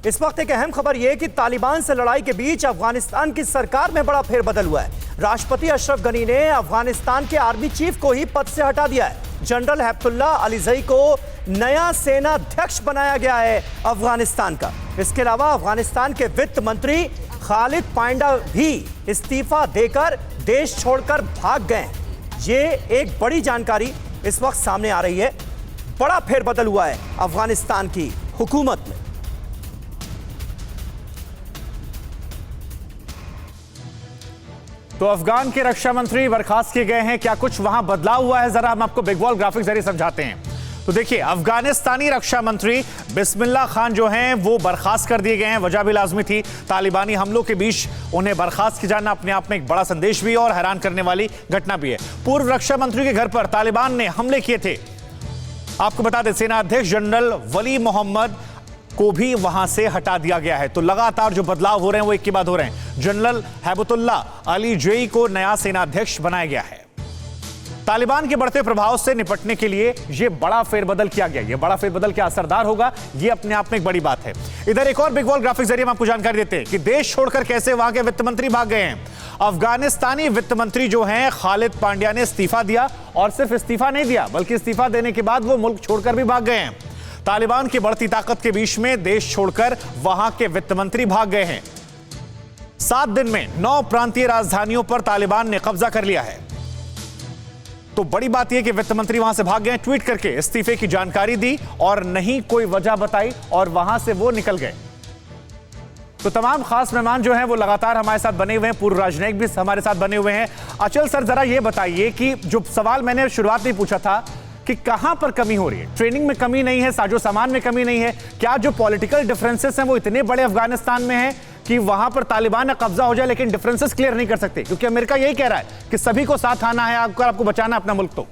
इस वक्त एक अहम खबर यह कि तालिबान से लड़ाई के बीच अफगानिस्तान की सरकार में बड़ा फेरबदल हुआ है। राष्ट्रपति अशरफ गनी ने अफगानिस्तान के आर्मी चीफ को ही पद से हटा दिया है। जनरल हैबतुल्ला अलीजई को नया सेनाध्यक्ष बनाया गया है अफगानिस्तान का। इसके अलावा अफगानिस्तान के वित्त मंत्री खालिद पांडा भी इस्तीफा देकर देश छोड़कर भाग गए। ये एक बड़ी जानकारी इस वक्त सामने आ रही है। बड़ा फेरबदल हुआ है अफगानिस्तान की हुकूमत में। तो अफगान के रक्षा मंत्री बर्खास्त किए गए हैं। क्या कुछ वहां बदलाव हुआ है, जरा हम आपको बिग वॉल ग्राफिक्स जरिए समझाते हैं। तो देखिए, अफगानिस्तानी रक्षा मंत्री बिस्मिल्लाह खान जो हैं वो बर्खास्त कर दिए गए हैं। वजह भी लाजमी थी, तालिबानी हमलों के बीच उन्हें बर्खास्त किया जाना अपने आप में एक बड़ा संदेश भी है और हैरान करने वाली घटना भी है। पूर्व रक्षा मंत्री के घर पर तालिबान ने हमले किए थे। आपको बता दें, सेना अध्यक्ष जनरल वली मोहम्मद को भी वहां से हटा दिया गया है। तो लगातार जो बदलाव हो रहे हैं वो एक के बाद हो रहे हैं। जनरल हैबतुल्ला अलीजई को नया सेनाध्यक्ष बनाया गया है। तालिबान के बढ़ते प्रभाव से निपटने के लिए यह बड़ा फेरबदल किया गया। यह बड़ा फेरबदल क्या असरदार होगा, यह अपने आप में एक बड़ी बात है। इधर एक और बिग वॉल ग्राफिक्स जरिए हम आपको जानकारी देते हैं कि देश छोड़कर कैसे वहां के वित्त मंत्री भाग गए हैं। अफगानिस्तानी वित्त मंत्री जो हैं खालिद पांड्या ने इस्तीफा दिया, और सिर्फ इस्तीफा नहीं दिया बल्कि इस्तीफा देने के बाद वो मुल्क छोड़कर भी भाग गए हैं। तालिबान की बढ़ती ताकत के बीच में देश छोड़कर वहां के वित्त मंत्री भाग गए हैं। 7 दिन में 9 प्रांतीय राजधानियों पर तालिबान ने कब्जा कर लिया है। तो बड़ी बात यह कि वित्त मंत्री वहां से भाग गए, ट्वीट करके इस्तीफे की जानकारी दी और नहीं कोई वजह बताई और वहां से वो निकल गए। तो तमाम खास मेहमान जो हैं वो लगातार हमारे साथ बने हुए हैं। पूर्व राजनयिक भी हमारे साथ बने हुए हैं। अचल सर, जरा ये बताइए कि जो सवाल मैंने शुरुआत में पूछा था कि कहां पर कमी हो रही है। ट्रेनिंग में कमी नहीं है, साजो सामान में कमी नहीं है, क्या जो पॉलिटिकल डिफरेंसेस हैं वो इतने बड़े अफगानिस्तान में हैं कि वहां पर तालिबान का कब्जा हो जाए लेकिन डिफरेंसेस क्लियर नहीं कर सकते? क्योंकि अमेरिका यही कह रहा है कि सभी को साथ आना है अगर आपको बचाना है अपना मुल्क। तो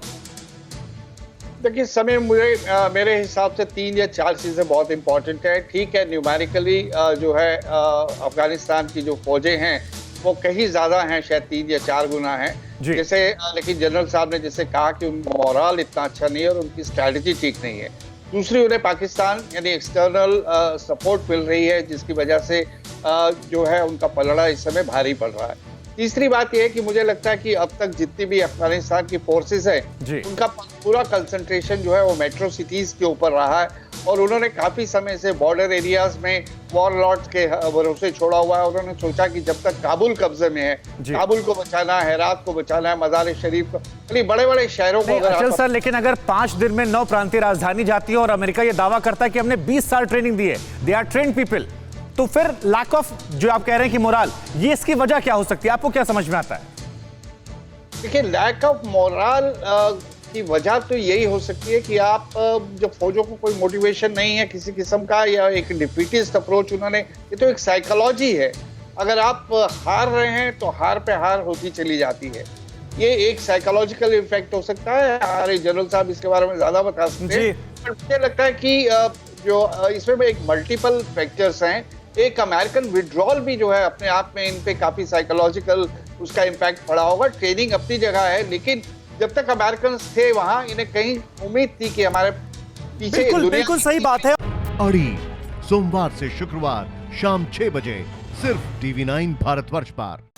देखिए, समय मेरे हिसाब से 3 या 4 चीजें बहुत इंपॉर्टेंट है। ठीक है, न्यूमेरिकली जो है अफगानिस्तान की जो फौजें हैं वो कहीं ज्यादा हैं, शायद 3 या 4 गुना है जैसे। लेकिन जनरल साहब ने जैसे कहा कि उनका मोरल इतना अच्छा नहीं है और उनकी स्ट्रैटेजी ठीक नहीं है। दूसरी, उन्हें पाकिस्तान यानी एक्सटर्नल सपोर्ट मिल रही है जिसकी वजह से जो है उनका पलड़ा इस समय भारी पड़ रहा है। तीसरी बात यह है कि मुझे लगता है कि अब तक जितनी भी अफगानिस्तान की फोर्सेस हैं उनका पूरा कंसंट्रेशन जो है वो मेट्रो सिटीज के ऊपर रहा है और उन्होंने काफी समय से बॉर्डर एरियाज में वॉरलॉर्ड्स के भरोसे छोड़ा हुआ है। उन्होंने सोचा कि जब तक काबुल कब्जे में है, काबुल को बचाना है, हेरात को बचाना है, मज़ार शरीफ को, बड़े बड़े शहरों को। अचल सर, लेकिन अगर 5 दिन में 9 प्रांतीय राजधानी जाती है और अमेरिका ये दावा करता है कि हमने 20 साल ट्रेनिंग दी है, दे आर ट्रेन्ड पीपल, तो फिर लैक ऑफ जो आप कह रहे हैं कि मोरल, ये इसकी वजह क्या हो सकती है? आपको क्या समझ में आता है? देखिए, लैक ऑफ मोरल की वजह तो यही हो सकती है कि आप जब फौजों को कोई मोटिवेशन नहीं है किसी किस्म का, या एक डिफीटिस्ट अप्रोच उन्होंने, ये तो एक साइकोलॉजी है। अगर आप हार रहे हैं तो हार पे हार होती चली जाती है। ये एक साइकोलॉजिकल इफेक्ट हो सकता है। हमारे जनरल साहब इसके बारे में ज्यादा बता सकते हैं, पर मुझे लगता है कि जो इसमें एक मल्टीपल फैक्टर्स हैं। एक अमेरिकन विड्रॉल भी जो है अपने आप में इन पे काफी साइकोलॉजिकल उसका इम्पैक्ट पड़ा होगा। ट्रेनिंग अपनी जगह है, लेकिन जब तक अमेरिकन थे वहां, इन्हें कहीं उम्मीद थी कि हमारे पीछे बिल्कुल सही बात है। अड़ी सोमवार से शुक्रवार शाम 6 बजे सिर्फ TV9 भारतवर्ष पर।